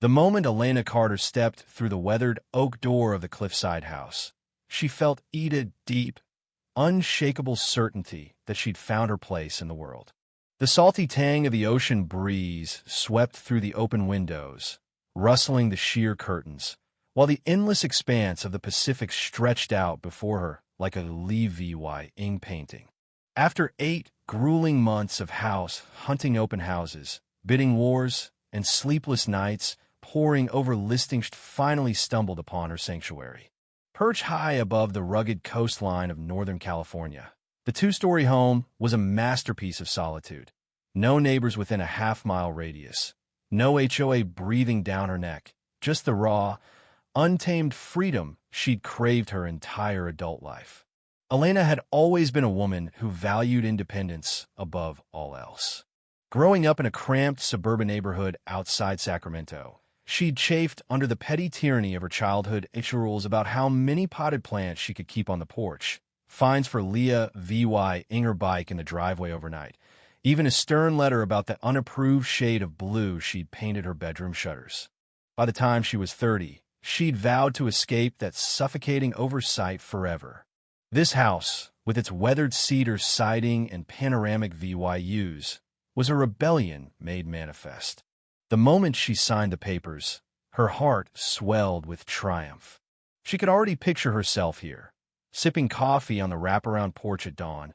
The moment Elena Carter stepped through the weathered oak door of the cliffside house, she felt a deep, unshakable certainty that she'd found her place in the world. The salty tang of the ocean breeze swept through the open windows, rustling the sheer curtains, while the endless expanse of the Pacific stretched out before her like a Levi-ing painting. After 8 grueling months of house hunting open houses, bidding wars, and sleepless nights poring over listings, she finally stumbled upon her sanctuary. Perched high above the rugged coastline of Northern California, the 2-story home was a masterpiece of solitude. No neighbors within a half-mile radius, no HOA breathing down her neck, just the raw, untamed freedom she'd craved her entire adult life. Elena had always been a woman who valued independence above all else. Growing up in a cramped suburban neighborhood outside Sacramento, she'd chafed under the petty tyranny of her childhood rules about how many potted plants she could keep on the porch, fines for Leah V.Y.ing her bike in the driveway overnight, even a stern letter about the unapproved shade of blue she'd painted her bedroom shutters. By the time she was 30, she'd vowed to escape that suffocating oversight forever. This house, with its weathered cedar siding and panoramic VYUs, was a rebellion made manifest. The moment she signed the papers, her heart swelled with triumph. She could already picture herself here, sipping coffee on the wraparound porch at dawn,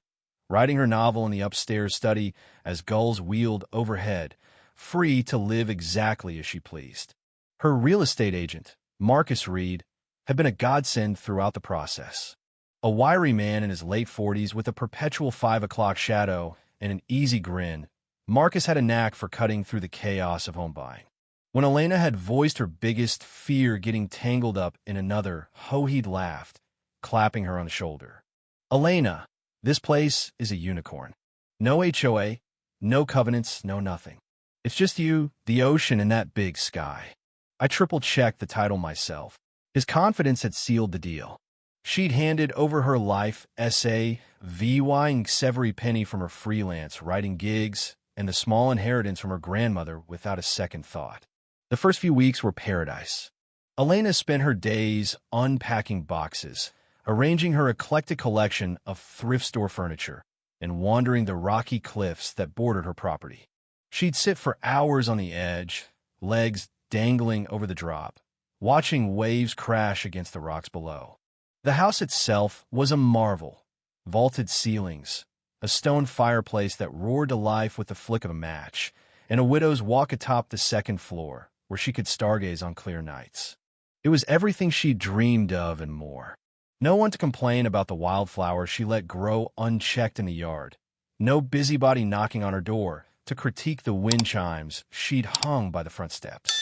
writing her novel in the upstairs study as gulls wheeled overhead, free to live exactly as she pleased. Her real estate agent, Marcus Reed, had been a godsend throughout the process. A wiry man in his late 40s with a perpetual 5 o'clock shadow and an easy grin, Marcus had a knack for cutting through the chaos of home buying. When Elena had voiced her biggest fear getting tangled up in another, he'd laughed, clapping her on the shoulder. "Elena, this place is a unicorn. No HOA, no covenants, no nothing. It's just you, the ocean, and that big sky." I triple-checked the title myself. His confidence had sealed the deal. She'd handed over her life essay, VYing every penny from her freelance writing gigs and the small inheritance from her grandmother without a second thought. The first few weeks were paradise. Elena spent her days unpacking boxes, arranging her eclectic collection of thrift store furniture, and wandering the rocky cliffs that bordered her property. She'd sit for hours on the edge, legs dangling over the drop, watching waves crash against the rocks below. The house itself was a marvel. Vaulted ceilings, a stone fireplace that roared to life with the flick of a match, and a widow's walk atop the second floor, where she could stargaze on clear nights. It was everything she dreamed of and more. No one to complain about the wildflowers she let grow unchecked in the yard. No busybody knocking on her door to critique the wind chimes she'd hung by the front steps.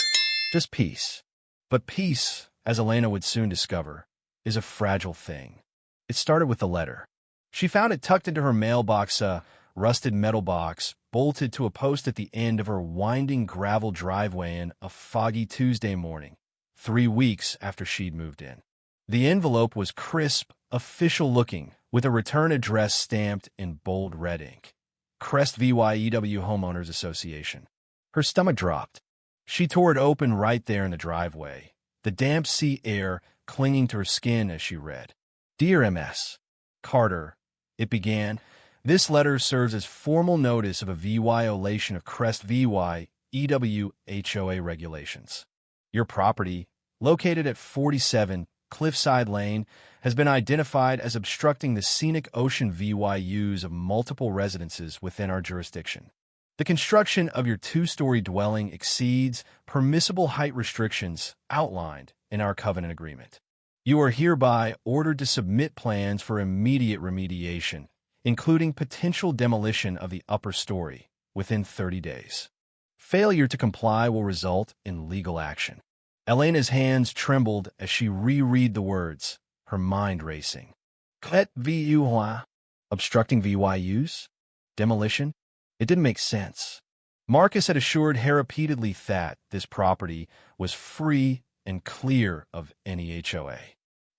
Just peace. But peace, as Elena would soon discover, is a fragile thing. It started with a letter. She found it tucked into her mailbox, a rusted metal box, bolted to a post at the end of her winding gravel driveway in a foggy Tuesday morning, 3 weeks after she'd moved in. The envelope was crisp, official-looking, with a return address stamped in bold red ink. Crest VYEW Homeowners Association. Her stomach dropped. She tore it open right there in the driveway, the damp sea air clinging to her skin as she read. "Dear M.S. Carter," it began, "this letter serves as formal notice of a violation of Crest VYEW HOA regulations. Your property, located at 47 Cliffside Lane, has been identified as obstructing the scenic ocean VYUs of multiple residences within our jurisdiction. The construction of your 2-story dwelling exceeds permissible height restrictions outlined in our covenant agreement. You are hereby ordered to submit plans for immediate remediation, including potential demolition of the upper story, within 30 days. Failure to comply will result in legal action." Elena's hands trembled as she reread the words, her mind racing. Clet VUY? Obstructing VYUs? Demolition? It didn't make sense. Marcus had assured her repeatedly that this property was free and clear of any HOA.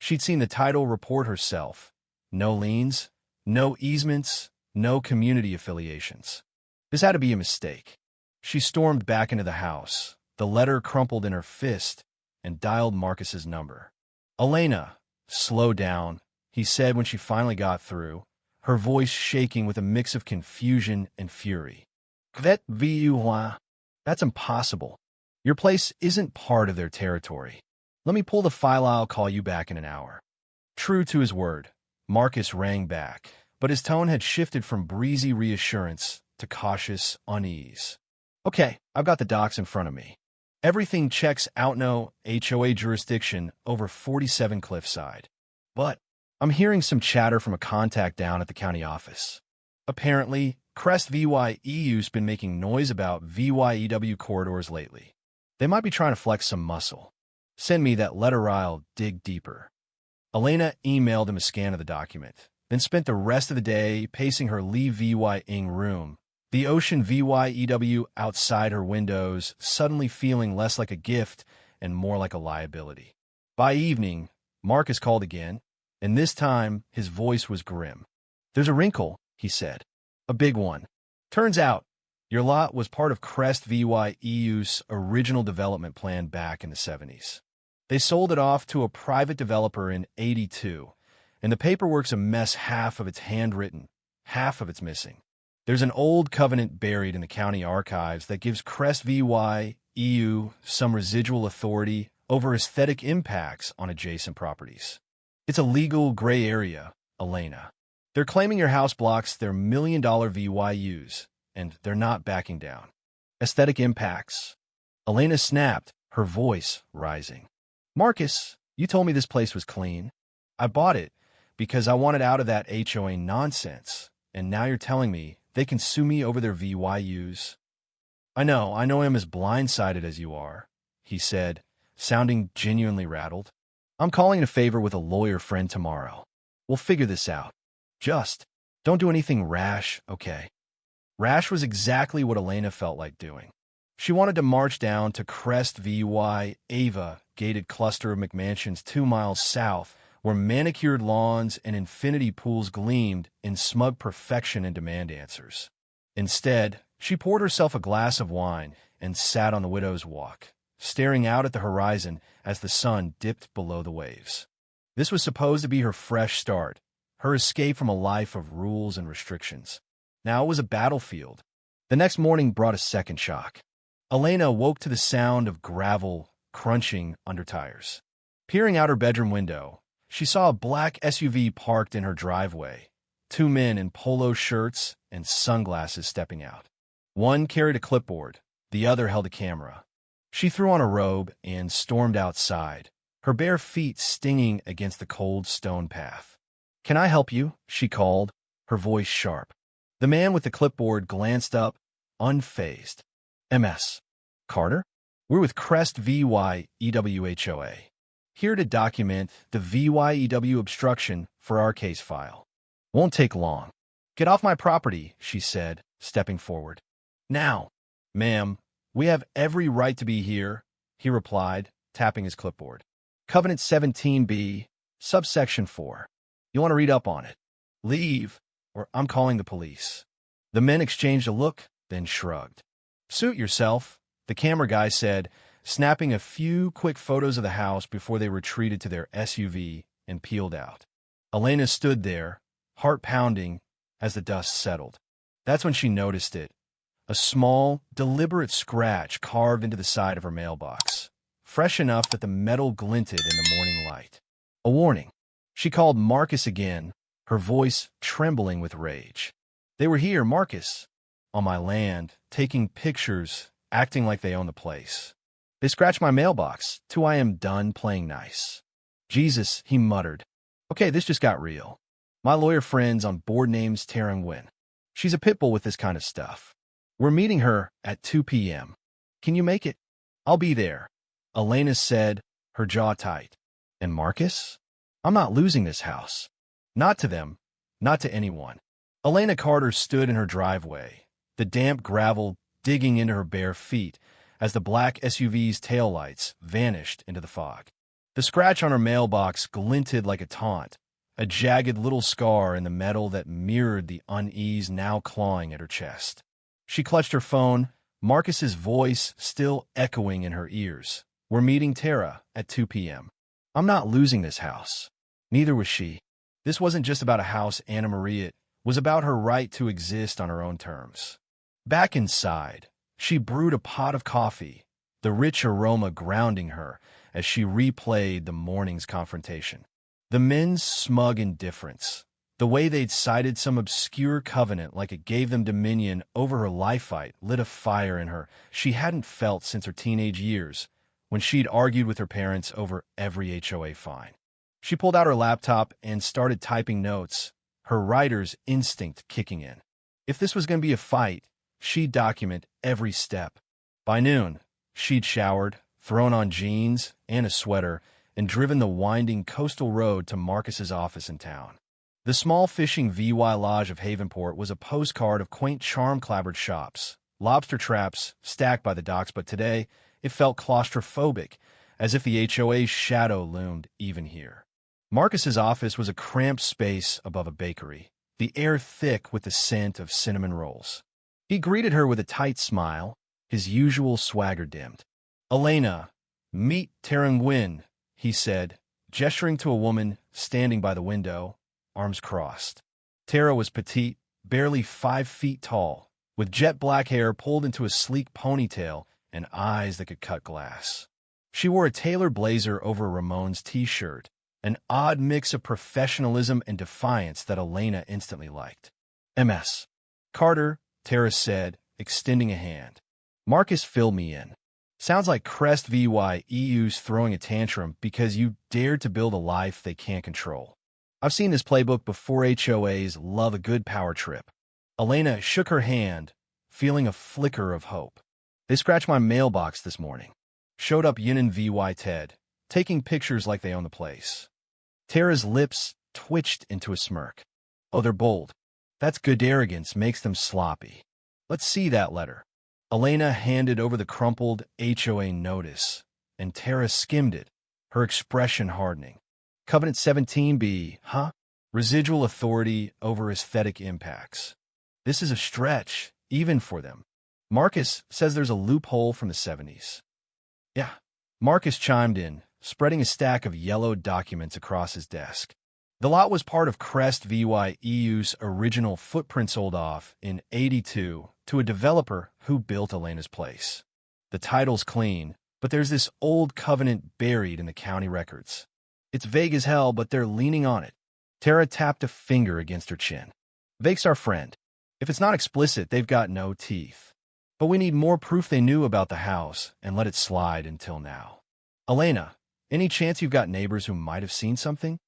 She'd seen the title report herself. No liens, no easements, no community affiliations. This had to be a mistake. She stormed back into the house, The letter crumpled in her fist and dialed Marcus's number. "Elena, slow down," he said when she finally got through, her voice shaking with a mix of confusion and fury. That's impossible. Your place isn't part of their territory. Let me pull the file. I'll call you back in an hour." True to his word, Marcus rang back, but his tone had shifted from breezy reassurance to cautious unease. "Okay, I've got the docs in front of me. Everything checks out. No HOA jurisdiction over 47 Cliffside. But I'm hearing some chatter from a contact down at the county office. Apparently, Crest VYEU's been making noise about VYEW corridors lately. They might be trying to flex some muscle. Send me that letter. I'll dig deeper." Elena emailed him a scan of the document, then spent the rest of the day pacing her Lee VYing room, the ocean VYEW outside her windows, suddenly feeling less like a gift and more like a liability. By evening, Marcus called again, and this time his voice was grim. "There's a wrinkle," he said. "A big one. Turns out, your lot was part of Crest VYEU's original development plan back in the 70s. They sold it off to a private developer in '82, and the paperwork's a mess. Half of it's handwritten, half of it's missing. There's an old covenant buried in the county archives that gives Crest VYEU some residual authority over aesthetic impacts on adjacent properties. It's a legal gray area, Elena. They're claiming your house blocks their million-dollar VYUs, and they're not backing down." "Aesthetic impacts?" Elena snapped, her voice rising. "Marcus, you told me this place was clean. I bought it because I wanted out of that HOA nonsense, and now you're telling me they can sue me over their VYUs. I know I'm as blindsided as you are," he said, sounding genuinely rattled. "I'm calling in a favor with a lawyer friend tomorrow. We'll figure this out. Just don't do anything rash, okay?" Rash was exactly what Elena felt like doing. She wanted to march down to Crest VY Ava, gated cluster of McMansions 2 miles south, where manicured lawns and infinity pools gleamed in smug perfection and demand answers. Instead, she poured herself a glass of wine and sat on the widow's walk, staring out at the horizon as the sun dipped below the waves. This was supposed to be her fresh start, her escape from a life of rules and restrictions. Now it was a battlefield. The next morning brought a second shock. Elena woke to the sound of gravel crunching under tires. Peering out her bedroom window, she saw a black SUV parked in her driveway, 2 men in polo shirts and sunglasses stepping out. One carried a clipboard, the other held a camera. She threw on a robe and stormed outside, her bare feet stinging against the cold stone path. "Can I help you?" she called, her voice sharp. The man with the clipboard glanced up, unfazed. "MS. Carter? We're with Crest VYEWHOA. Here to document the VYEW obstruction for our case file. Won't take long." "Get off my property," she said, stepping forward. "Now." "Ma'am, we have every right to be here," he replied, tapping his clipboard. "Covenant 17B, subsection 4. You want to read up on it? Leave, or I'm calling the police." The men exchanged a look, then shrugged. "Suit yourself," the camera guy said, snapping a few quick photos of the house before they retreated to their SUV and peeled out. Elena stood there, heart pounding, as the dust settled. That's when she noticed it. A small, deliberate scratch carved into the side of her mailbox, fresh enough that the metal glinted in the morning light. A warning. She called Marcus again, her voice trembling with rage. "They were here, Marcus, on my land, taking pictures, acting like they own the place. They scratched my mailbox, till I am done playing nice." "Jesus," he muttered. "Okay, this just got real. My lawyer friend's on board name's Tara Nguyen. She's a pit bull with this kind of stuff. We're meeting her at 2 p.m. Can you make it?" "I'll be there," Elena said, her jaw tight. "And Marcus? I'm not losing this house. Not to them, not to anyone." Elena Carter stood in her driveway, the damp gravel digging into her bare feet as the black SUV's taillights vanished into the fog. The scratch on her mailbox glinted like a taunt, a jagged little scar in the metal that mirrored the unease now clawing at her chest. She clutched her phone, Marcus's voice still echoing in her ears. "We're meeting Tara at 2 p.m. I'm not losing this house." Neither was she. This wasn't just about a house Anna Maria. It was about her right to exist on her own terms. Back inside, she brewed a pot of coffee, the rich aroma grounding her as she replayed the morning's confrontation. The men's smug indifference, the way they'd cited some obscure covenant like it gave them dominion over her life fight, lit a fire in her she hadn't felt since her teenage years, when she'd argued with her parents over every HOA fine. She pulled out her laptop and started typing notes, her writer's instinct kicking in. If this was going to be a fight, she'd document every step. By noon, she'd showered, thrown on jeans and a sweater, and driven the winding coastal road to Marcus's office in town. The small fishing VY Lodge of Havenport was a postcard of quaint charm-clabbered shops, lobster traps stacked by the docks, but today it felt claustrophobic, as if the HOA's shadow loomed even here. Marcus's office was a cramped space above a bakery, the air thick with the scent of cinnamon rolls. He greeted her with a tight smile, his usual swagger dimmed. "Elena, meet Tara Nguyen," he said, gesturing to a woman standing by the window, arms crossed. Tara was petite, barely 5 feet tall, with jet black hair pulled into a sleek ponytail and eyes that could cut glass. She wore a tailored blazer over a Ramones t-shirt, an odd mix of professionalism and defiance that Elena instantly liked. "MS. Carter," Tara said, extending a hand. "Marcus filled me in. Sounds like Crest VYEU's throwing a tantrum because you dared to build a life they can't control. I've seen this playbook before. HOAs love a good power trip." Elena shook her hand, feeling a flicker of hope. "They scratched my mailbox this morning. Showed up Yunin VY Ted, taking pictures like they own the place." Tara's lips twitched into a smirk. "Oh, they're bold. That's good. Arrogance makes them sloppy. Let's see that letter." Elena handed over the crumpled HOA notice, and Tara skimmed it, her expression hardening. "Covenant 17B, huh? Residual authority over aesthetic impacts. This is a stretch, even for them. Marcus says there's a loophole from the 70s. "Yeah." Marcus chimed in, spreading a stack of yellowed documents across his desk. The lot was part of Crest VYEU's original footprint, sold off in '82 to a developer who built Elena's place. The title's clean, but there's this old covenant buried in the county records. It's vague as hell, but they're leaning on it. Tara tapped a finger against her chin. "Vague's our friend. If it's not explicit, they've got no teeth. But we need more proof they knew about the house and let it slide until now." "Elena, any chance you've got neighbors who might have seen something?"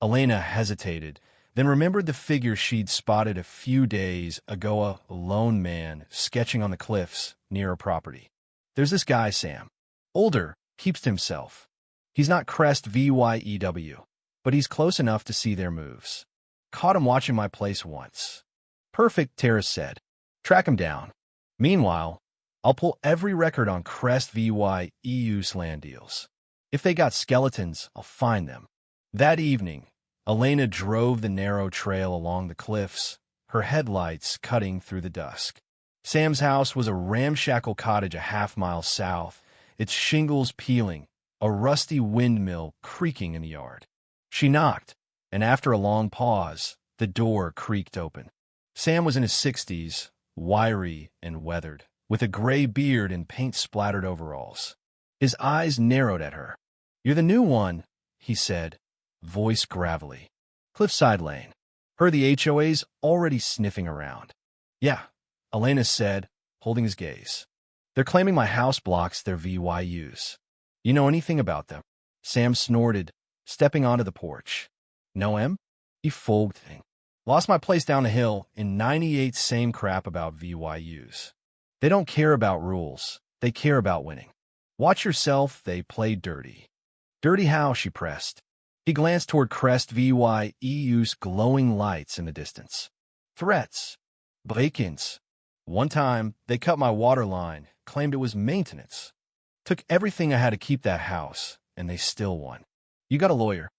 Elena hesitated, then remembered the figure she'd spotted a few days ago, a lone man sketching on the cliffs near her property. "There's this guy, Sam. Older, keeps to himself. He's not Crest VYEW, but he's close enough to see their moves. Caught him watching my place once." "Perfect," Tara said. "Track him down. Meanwhile, I'll pull every record on Crest VYEU's land deals. If they got skeletons, I'll find them." That evening, Elena drove the narrow trail along the cliffs, her headlights cutting through the dusk. Sam's house was a ramshackle cottage a half-mile south, its shingles peeling, a rusty windmill creaking in the yard. She knocked, and after a long pause, the door creaked open. Sam was in his 60s, wiry and weathered, with a gray beard and paint-splattered overalls. His eyes narrowed at her. "You're the new one," he said, voice gravelly. "Cliffside Lane. Heard the HOA's already sniffing around." "Yeah," Elena said, holding his gaze. "They're claiming my house blocks their VYUs. You know anything about them?" Sam snorted, stepping onto the porch. "No, Em? He fogged thing. Lost my place down the hill in '98. Same crap about VYUs. They don't care about rules. They care about winning. Watch yourself, they play dirty." "Dirty how?" she pressed. He glanced toward Crest VYEU's glowing lights in the distance. "Threats. Break-ins. One time, they cut my water line, claimed it was maintenance. Took everything I had to keep that house, and they still won." "You got a lawyer?"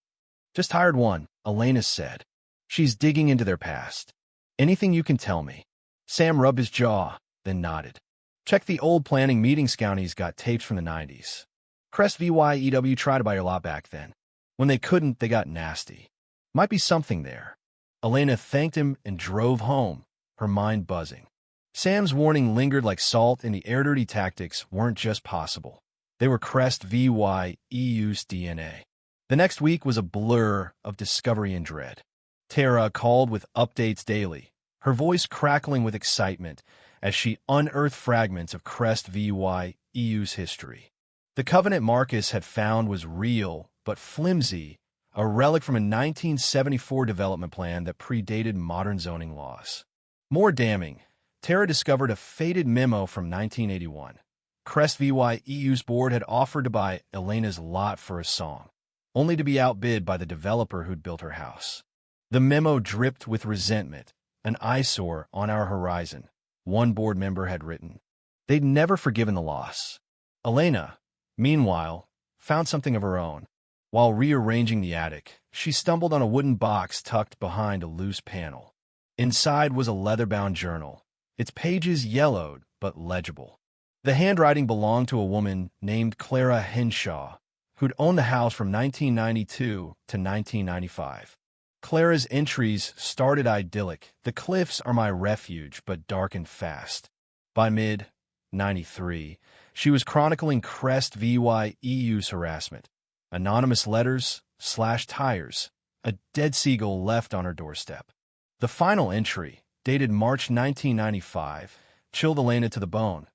"Just hired one," Elena said. "She's digging into their past. Anything you can tell me." Sam rubbed his jaw, then nodded. Check the old planning meeting scounties got tapes from the 90s. Crest VYEW tried to buy your lot back then. When they couldn't, they got nasty. Might be something there. Elena thanked him and drove home, her mind buzzing. Sam's warning lingered like salt, and the air-dirty tactics weren't just possible. They were Crest VYEU's DNA. The next week was a blur of discovery and dread. Tara called with updates daily, her voice crackling with excitement as she unearthed fragments of Crest VYEU's history. The covenant Marcus had found was real, but flimsy, a relic from a 1974 development plan that predated modern zoning laws. More damning, Tara discovered a faded memo from 1981. Crest VYEU's board had offered to buy Elena's lot for a song, only to be outbid by the developer who'd built her house. The memo dripped with resentment, an eyesore on our horizon, one board member had written. They'd never forgiven the loss. Elena, meanwhile, found something of her own. While rearranging the attic, she stumbled on a wooden box tucked behind a loose panel. Inside was a leather-bound journal, its pages yellowed but legible. The handwriting belonged to a woman named Clara Henshaw, who'd owned the house from 1992 to 1995. Clara's entries started idyllic. The cliffs are my refuge, but darkened fast. By mid-93, she was chronicling Crest VYEU's harassment. Anonymous letters, slashed tires, a dead seagull left on her doorstep. The final entry, dated March 1995, chilled Elena to the bone.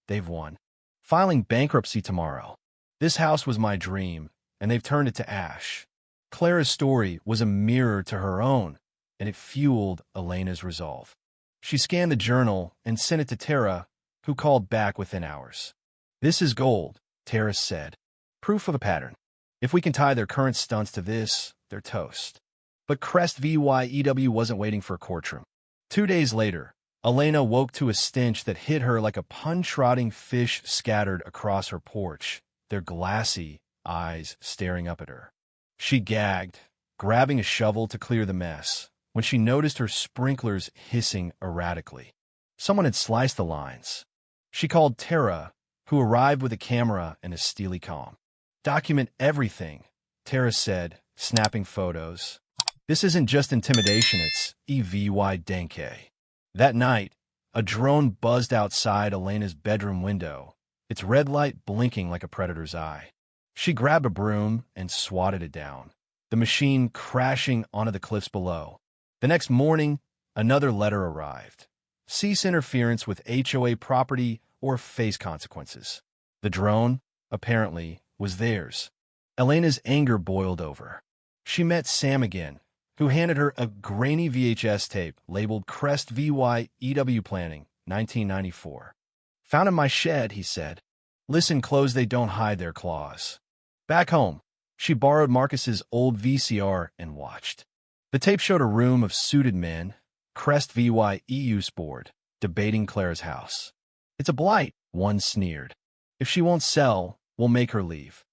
They've won. Filing bankruptcy tomorrow. This house was my dream, and they've turned it to ash. Clara's story was a mirror to her own, and it fueled Elena's resolve. She scanned the journal and sent it to Tara, who called back within hours. This is gold, Tara said. Proof of a pattern. If we can tie their current stunts to this, they're toast. But Crest VYEW wasn't waiting for a courtroom. 2 days later, Elena woke to a stench that hit her like a punch-rotting fish scattered across her porch, their glassy eyes staring up at her. She gagged, grabbing a shovel to clear the mess, when she noticed her sprinklers hissing erratically. Someone had sliced the lines. She called Tara, who arrived with a camera and a steely calm. Document everything, Tara said, snapping photos. This isn't just intimidation, it's EVY Denke. That night, a drone buzzed outside Elena's bedroom window, its red light blinking like a predator's eye. She grabbed a broom and swatted it down, the machine crashing onto the cliffs below. The next morning, another letter arrived. Cease interference with HOA property or face consequences. The drone, apparently, was theirs. Elena's anger boiled over. She met Sam again, who handed her a grainy VHS tape labeled Crest VYEW Planning, 1994. Found in my shed, he said. Listen close, they don't hide their claws. Back home, she borrowed Marcus's old VCR and watched. The tape showed a room of suited men, Crest VYEU's board, debating Clara's house. It's a blight, one sneered. If she won't sell, we'll make her leave.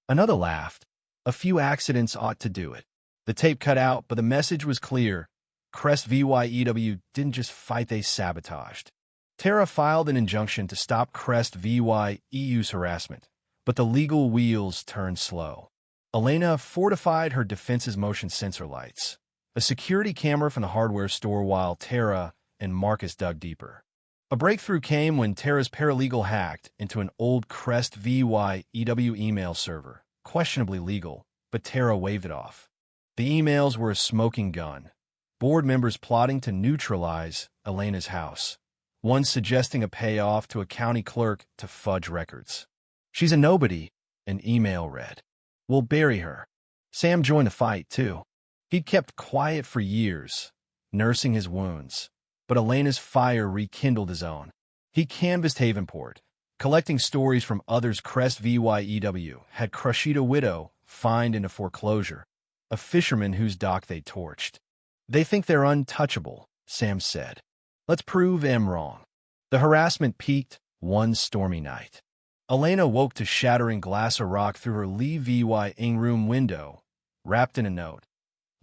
Another laughed. A few accidents ought to do it. The tape cut out, but the message was clear. Crest VYEW didn't just fight, they sabotaged. Tara filed an injunction to stop Crest VYEU's harassment, but the legal wheels turned slow. Elena fortified her defense's motion sensor lights, a security camera from the hardware store, while Tara and Marcus dug deeper. A breakthrough came when Tara's paralegal hacked into an old Crest VYEW email server, questionably legal, but Tara waved it off. The emails were a smoking gun, board members plotting to neutralize Elena's house, one suggesting a payoff to a county clerk to fudge records. She's a nobody, an email read. We'll bury her. Sam joined the fight, too. He'd kept quiet for years, nursing his wounds, but Elena's fire rekindled his own. He canvassed Havenport, collecting stories from others. Crest VYEW had crushed a widow fined into foreclosure, a fisherman whose dock they torched. They think they're untouchable, Sam said. Let's prove them wrong. The harassment peaked one stormy night. Elena woke to shattering glass of rock through her Leave VY room window, wrapped in a note.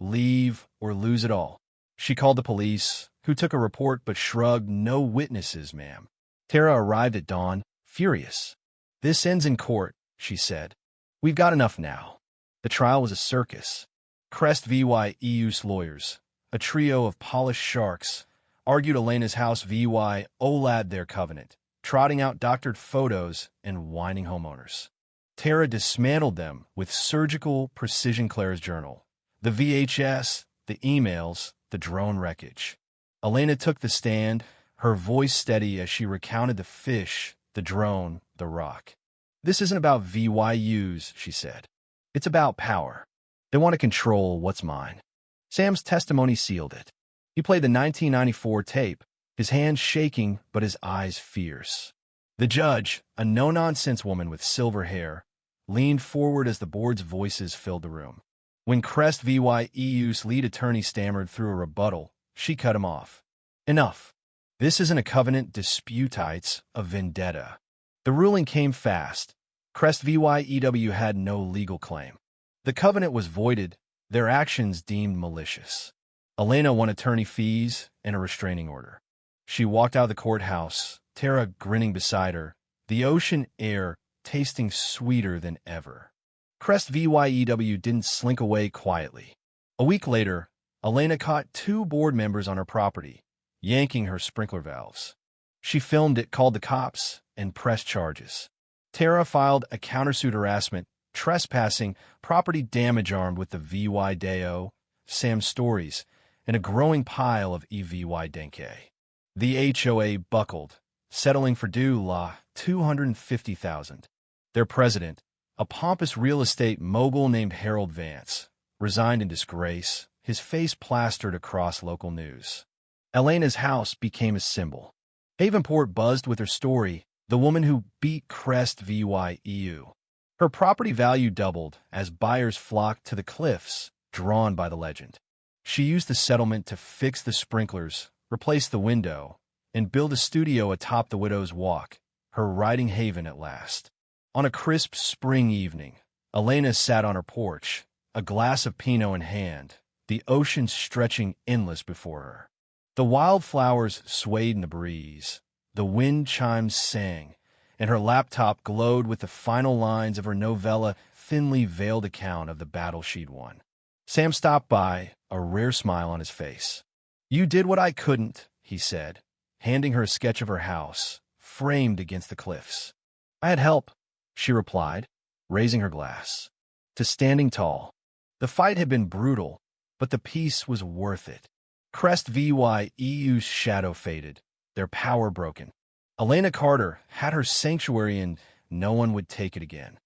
Leave or lose it all. She called the police, who took a report but shrugged. No witnesses, ma'am. Tara arrived at dawn, furious. "This ends in court," she said. "We've got enough now." The trial was a circus. Crest vs. EU's lawyers, a trio of polished sharks, argued Elena's house vs. OLAD their covenant, trotting out doctored photos and whining homeowners. Tara dismantled them with surgical precision. Claire's journal, the VHS, the emails, the drone wreckage. Elena took the stand, her voice steady as she recounted the fish, the drone, the rock. "This isn't about VYUs," she said. "It's about power. They want to control what's mine." Sam's testimony sealed it. He played the 1994 tape, his hands shaking but his eyes fierce. The judge, a no-nonsense woman with silver hair, leaned forward as the board's voices filled the room. When Crest vs. EU's lead attorney stammered through a rebuttal, she cut him off. "Enough. This isn't a covenant dispute, it's a vendetta." The ruling came fast. Crest vs. EW had no legal claim. The covenant was voided, their actions deemed malicious. Elena won attorney fees and a restraining order. She walked out of the courthouse, Tara grinning beside her, the ocean air tasting sweeter than ever. Crest vs. EW didn't slink away quietly. A week later, Elena caught 2 board members on her property, yanking her sprinkler valves. She filmed it, called the cops, and pressed charges. Tara filed a countersuit harassment, trespassing, property damage armed with the VY Deo, Sam stories, and a growing pile of EVY Denke. The HOA buckled, settling for due la $250,000. Their president, a pompous real estate mogul named Harold Vance, resigned in disgrace, his face plastered across local news. Elena's house became a symbol. Havenport buzzed with her story, the woman who beat Crest vs. EU. Her property value doubled as buyers flocked to the cliffs, drawn by the legend. She used the settlement to fix the sprinklers, replace the window, and build a studio atop the Widow's Walk, her riding haven at last. On a crisp spring evening, Elena sat on her porch, a glass of Pinot in hand, the ocean stretching endless before her. The wildflowers swayed in the breeze, the wind chimes sang, and her laptop glowed with the final lines of her novella, thinly veiled account of the battle she'd won. Sam stopped by, a rare smile on his face. "You did what I couldn't," he said, handing her a sketch of her house, framed against the cliffs. "I had help," she replied, raising her glass to standing tall. The fight had been brutal, but the peace was worth it. Crest vs. EU's shadow faded, their power broken. Elena Carter had her sanctuary and no one would take it again.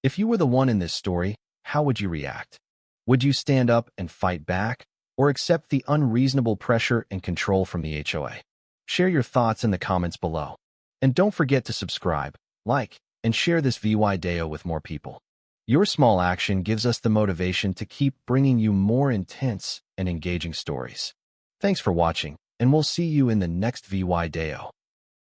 If you were the one in this story, how would you react? Would you stand up and fight back, or accept the unreasonable pressure and control from the HOA? Share your thoughts in the comments below. And don't forget to subscribe, like, and share this VY Deo with more people. Your small action gives us the motivation to keep bringing you more intense and engaging stories. Thanks for watching, and we'll see you in the next VY Deo.